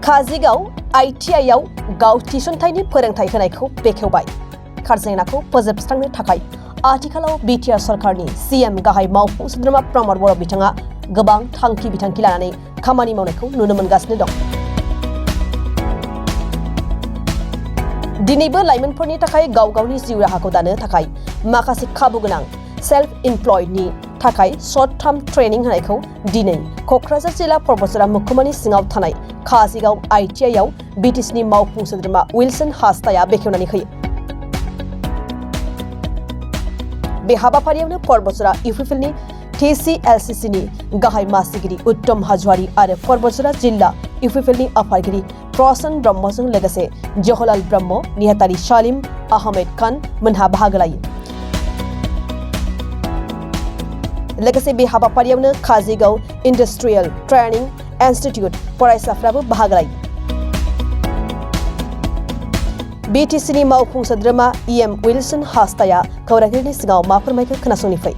काजिगाव आइआइट आव गाव थिसनथायनि फोरोंथाय होनायखौ बेखेवबाय। खारजेंनाखौ फोजोबस्रांनो थाखाय आथिखालाव बिटिआर सरकारनि सीएम गाहाय मावफुं सोद्रोमा प्रमद बर' बिथाङा गोबां थांखि बिथांखि लानानै खामानि मावनायखौ नुनो मोनगासिनो दं। दिनैबो लाइमोनफोरनि थाखाय गाव गावनि जिउ राहाखौ दानो थाखाय माखासे खाबु गोनां सेल्फ इमप्लयडनि थाखाय शर्ट टार्म ट्रेनिं होनायखौ दिनै क'क्राझार जिल्ला परबतजरा महकुमानि सिङाव थानाय काजिगाव आइआइट आव बिटिसिनि मावफुं सोद्रोमा विल्सन हास्ताया बेखेवनानै होयो। बे हाबाफारियावनो परबतजरा इउपिपिएलनि TCLCCनि गाहाय मासिगिरि उत्तम हाजवारी आरो परबतजरा जिल्ला इउपिपिएलनि आफादगिरि प्रसन ब्रह्मजों लोगोसे जवाहरलाल ब्रह्म, नेहाथारि सालिम आहमेद खान मोनहा बाहागो लायो। लोगोसे बे हाबाफारियावनो काजिगाव इन्डास्ट्रियेल ट्रेनिं इन्स्टिट्यूट फरायसाफ्राबो बाहागो लायो। बिटिसिनि मावफुं सोद्रोमा EM विल्सन हास्ताया खौरांगिरिनि सिगाङाव मा फोरमायखो खोनासंनि फै।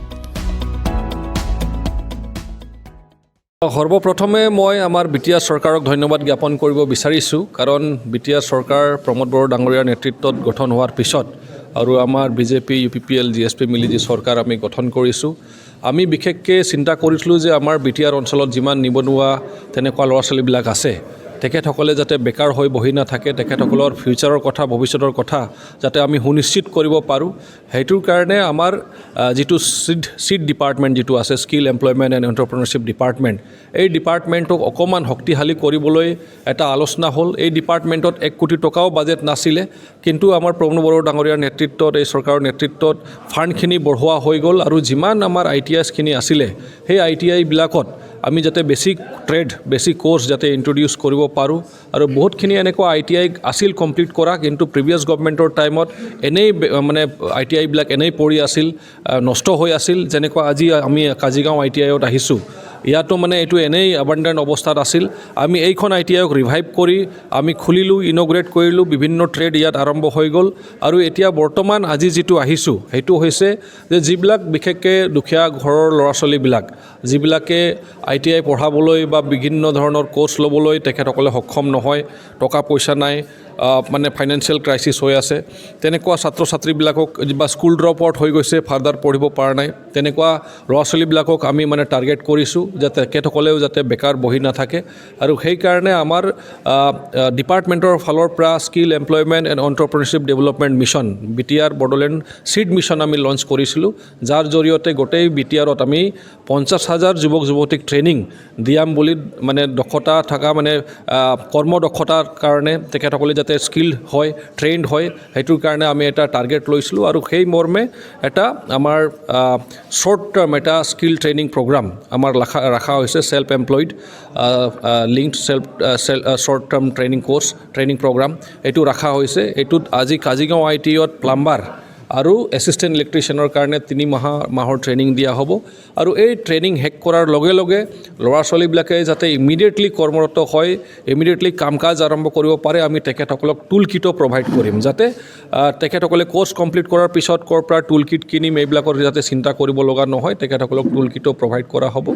সৰ্বপ্ৰথমে মই আমাৰ বিটিআৰ চৰকাৰক ধন্যবাদ জ্ঞাপন কৰিব বিচাৰিছোঁ, কাৰণ বিটিআৰ চৰকাৰ প্ৰমোদ বড়ো ডাঙৰীয়াৰ নেতৃত্বত গঠন হোৱাৰ পিছত আৰু আমাৰ বিজেপি UPPL GSP মিলি যি চৰকাৰ আমি গঠন কৰিছোঁ, আমি বিশেষকৈ চিন্তা কৰিছিলোঁ যে আমাৰ বিটিআৰ অঞ্চলত যিমান নিবনুৱা তেনেকুৱা ল'ৰা ছোৱালীবিলাক আছে, তেখেতসকলে যাতে বেকাৰ হৈ বহি নাথাকে, তেখেতসকলৰ ফিউচাৰৰ কথা, ভৱিষ্যতৰ কথা যাতে আমি সুনিশ্চিত কৰিব পাৰোঁ। সেইটোৰ কাৰণে আমাৰ যিটো চিড ডিপাৰ্টমেণ্ট যিটো আছে, স্কিল এমপ্লয়মেণ্ট এণ্ড এণ্টাৰপ্ৰেনাৰশ্বিপ ডিপাৰ্টমেণ্ট, এই ডিপাৰ্টমেণ্টক অকণমান শক্তিশালী কৰিবলৈ এটা আলোচনা হ'ল। এই ডিপাৰ্টমেণ্টত 1 কোটি টকাও বাজেট নাছিলে, কিন্তু আমাৰ প্ৰমোদ বড়ো ডাঙৰীয়াৰ নেতৃত্বত, এই চৰকাৰৰ নেতৃত্বত ফাণ্ডখিনি বঢ়োৱা হৈ গ'ল আৰু যিমান আমাৰ ITIখিনি আছিলে, সেই ITIবিলাকত আমি যাতে বেছিক ট্ৰেড, বেছিক কোৰ্চ যাতে ইন্ট্ৰডিউচ কৰিব পাৰোঁ। আৰু বহুতখিনি এনেকুৱা ITI আছিল কমপ্লিট কৰা, কিন্তু প্ৰিভিয়াছ গভৰ্ণমেণ্টৰ টাইমত এনেই মানে ITIবিলাক এনেই পৰি আছিল, নষ্ট হৈ আছিল। যেনেকুৱা আজি আমি কাজিগাঁও ITIত আহিছোঁ, ইয়াতো মানে এইটো এনেই আবাণ্ডেণ্ট অৱস্থাত আছিল। আমি এইখন ITIক ৰিভাইভ কৰি আমি খুলিলোঁ, ইনগ্ৰেট কৰিলোঁ, বিভিন্ন ট্ৰেড ইয়াত আৰম্ভ হৈ গ'ল। আৰু এতিয়া বৰ্তমান আজি যিটো আহিছোঁ, সেইটো হৈছে যে যিবিলাক বিশেষকৈ দুখীয়া ঘৰৰ ল'ৰা ছোৱালীবিলাক, যিবিলাকে ITI পঢ়াবলৈ বা বিভিন্ন ধৰণৰ কোৰ্চ ল'বলৈ তেখেতসকলে সক্ষম নহয়, টকা পইচা নাই, মানে ফাইনেন্সিয়েল ক্ৰাইচিছ হৈ আছে, তেনেকুৱা ছাত্ৰ ছাত্ৰীবিলাকক বা স্কুল ড্ৰপ আউট হৈ গৈছে, ফাৰ্দাৰ পঢ়িব পৰা নাই, তেনেকুৱা ল'ৰা ছোৱালীবিলাকক আমি মানে টাৰ্গেট কৰিছোঁ যে তেখেতসকলেও যাতে বেকাৰ বহি নাথাকে। আৰু সেইকাৰণে আমাৰ ডিপাৰ্টমেণ্টৰ ফালৰ পৰা skill employment and entrepreneurship development mission, BTR Bodoland seed mission আমি লঞ্চ কৰিছিলোঁ, যাৰ জৰিয়তে গোটেই বিটিআৰত আমি 50,000 যুৱক যুৱতীক ট্ৰেইনিং দিয়াম বুলি, মানে দক্ষতা থকা, মানে কৰ্মদক্ষতাৰ কাৰণে তেখেতসকলে যাতে স্কিল হয়, ট্ৰেইনড হয়, সেইটোৰ কাৰণে আমি এটা টাৰ্গেট লৈছিলোঁ। আৰু সেই মৰ্মে এটা আমাৰ শ্বৰ্ট টাৰ্ম এটা স্কিল ট্ৰেইনিং প্ৰগ্ৰাম আমাৰ ৰখা হৈছে, self employed linked short term training course, training program এইটো ৰখা হৈছে। এইটোত আজি কাজিগাঁও ITIত প্লাম্বাৰ আৰু এছিষ্টেণ্ট ইলেক্ট্ৰিচিয়ানৰ কাৰণে 3 মাহৰ ট্ৰেইনিং দিয়া হ'ব। আৰু এই ট্ৰেইনিং শেষ কৰাৰ লগে লগে ল'ৰা ছোৱালীবিলাকে যাতে ইমিডিয়েটলি কৰ্মৰত হয়, ইমিডিয়েটলি কাম কাজ আৰম্ভ কৰিব পাৰে, আমি তেখেতসকলক টুল কিটো প্ৰভাইড কৰিম, যাতে তেখেতসকলে কোৰ্চ কমপ্লিট কৰাৰ পিছত ক'ৰ পৰা টুল কিট কিনিম এইবিলাকৰ যাতে চিন্তা কৰিব লগা নহয়, তেখেতসকলক টুল কিটো প্ৰভাইড কৰা হ'ব।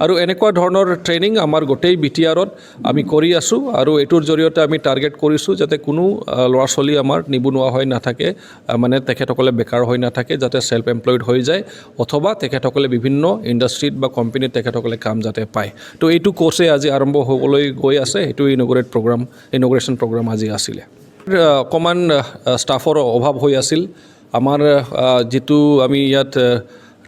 আৰু এনেকুৱা ধৰণৰ ট্ৰেইনিং আমাৰ গোটেই বিটিআৰত আমি কৰি আছোঁ। আৰু এইটোৰ জৰিয়তে আমি টাৰ্গেট কৰিছোঁ যাতে কোনো ল'ৰা ছোৱালী আমাৰ নিবনুৱা হৈ নাথাকে, মানে তেখেতসকলে বেকাৰ হৈ নাথাকে, যাতে সেল্ফ এমপ্লয়ড হৈ যায়, অথবা তেখেতসকলে বিভিন্ন ইণ্ডাষ্ট্ৰীত বা কোম্পানীত তেখেতসকলে কাম যাতে পায়। তো এইটো কোৰ্ছে আজি আৰম্ভ হ'বলৈ গৈ আছে। এইটো ইনগ্ৰেশ্যন প্ৰগ্ৰাম আজি আছিলে। অকণমান ষ্টাফৰ অভাৱ হৈ আছিল। আমাৰ যিটো আমি ইয়াত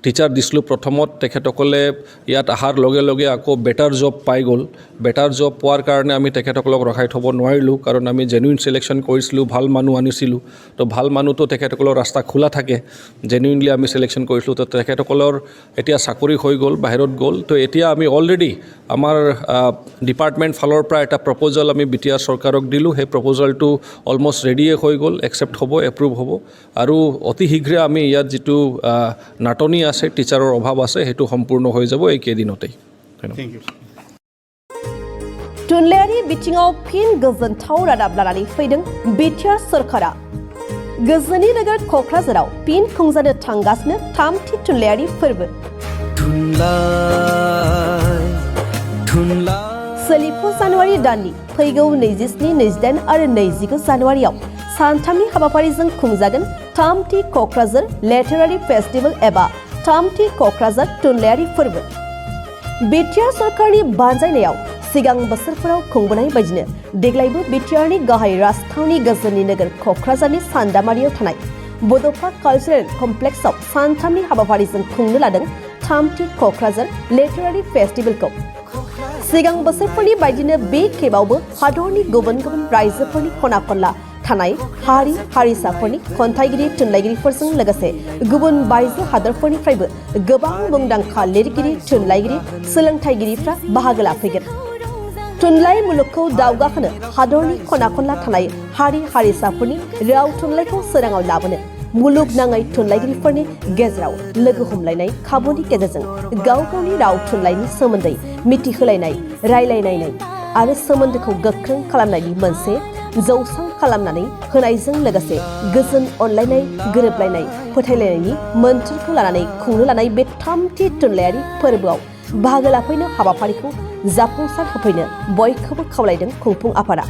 টিচাৰ দিছিলোঁ প্ৰথমত, তেখেতসকলে ইয়াত অহাৰ লগে লগে আকৌ বেটাৰ জব পাই গ'ল। বেটাৰ জব পোৱাৰ কাৰণে আমি তেখেতসকলক ৰখাই থ'ব নোৱাৰিলোঁ, কাৰণ আমি জেনুইন চিলেকশ্যন কৰিছিলোঁ, ভাল মানুহ আনিছিলোঁ। তো ভাল মানুহটো তেখেতসকলৰ ৰাস্তা খোলা থাকে, জেনুইনলি আমি চিলেকশ্যন কৰিছিলোঁ। তো তেখেতসকলৰ এতিয়া চাকৰি হৈ গ'ল, বাহিৰত গ'ল। তো এতিয়া আমি অলৰেডি আমাৰ ডিপাৰ্টমেণ্ট ফালৰ পৰা এটা প্ৰপ'জাল আমি বিটিআৰ চৰকাৰক দিলোঁ। সেই প্ৰপ'জালটো অলমষ্ট ৰেডিয়ে হৈ গ'ল, একচেপ্ট হ'ব, এপ্ৰুভ হ'ব। আৰু অতি শীঘ্ৰে আমি ইয়াত যিটো নাটনি আছে, টিচাৰৰ অভাৱ আছে, সেইটো সম্পূৰ্ণ হৈ যাব এই কেইদিনতেই। थुनलाइयारि बिथिङाव फिन गोजोनथाव रादाब लानानै फैदों बिटिआर सरकारा। गोजोननि नोगोर क'क्राझाराव फिन खुंजानो थांगासिनो 3थि थुनलाइयारि फोरबो। सोलिफु जानुवारि दाननि फैगौ 27, 28 आरो 29 जानुवारियाव सानथामनि हाबाफारिजों खुंजागोन थामथि क'क्राझार लिटारेरि फेस्टिभेल एबा थामथि क'क्राझार थुनलाइयारि फोरबो। बिटिआर सरकारनि बानजायनायाव सिगां बोसोरफोराव खुंबोनाय बायदिनो देग्लायबो बिटिआरनि गाहाय राजथावनि गोजोननि नोगोर क'क्राझारनि सान्दामारियाव थानाय बड'फा कालचारेल कमप्लेक्सआव सानथामनि हाबाफारिजों खुंनो लादों थामथि क'क्राझार लिटारेरि फेस्टिभेलखौ। सिगां बोसोरफोरनि बायदिनो बे खेबावबो हादरनि गुबुन गुबुन रायजोफोरनि खना खनला थानाय हारि हारिसाफोरनि खन्थाइगिरि थुनलाइगिरिफोरजों लोगोसे गुबुन बायजो हादरफोरनिफ्रायबो गोबां मुंदांखा लिरगिरि थुनलाइगिरि सोलोंथाइगिरिफ्रा बाहागो लाफैगोन। थुनलाइ मुलुगखौ दावगाहोनो हादरनि खना खनला थानाय हारि हारिसाफोरनि राव थुनलाइखौ सोराङाव लाबोनो मुलुगनाङै थुनलाइगिरिफोरनि गेजेराव लोगो हमलायनाय खाबुनि गेजेरजों गाव गावनि राव थुनलाइनि सोमोन्दै मिथिहोलायनाय रायलायनाय आरो सोमोन्दोखौ गोख्रों खालामनायनि मोनसे जौसां खालामनानै होनायजों लोगोसे गोजोन अनलायनाय गोरोबलायनाय फोथायलायनायनि मोन्थोरखौ लानानै खुंनो लानाय बे थामथि थुनलाइयारि फोरबोआव बाहागो लाफैनो हाबाफारिखौ जाफुंसार होफैनो बयखौबो खावलायदों खुंफुं आफादा।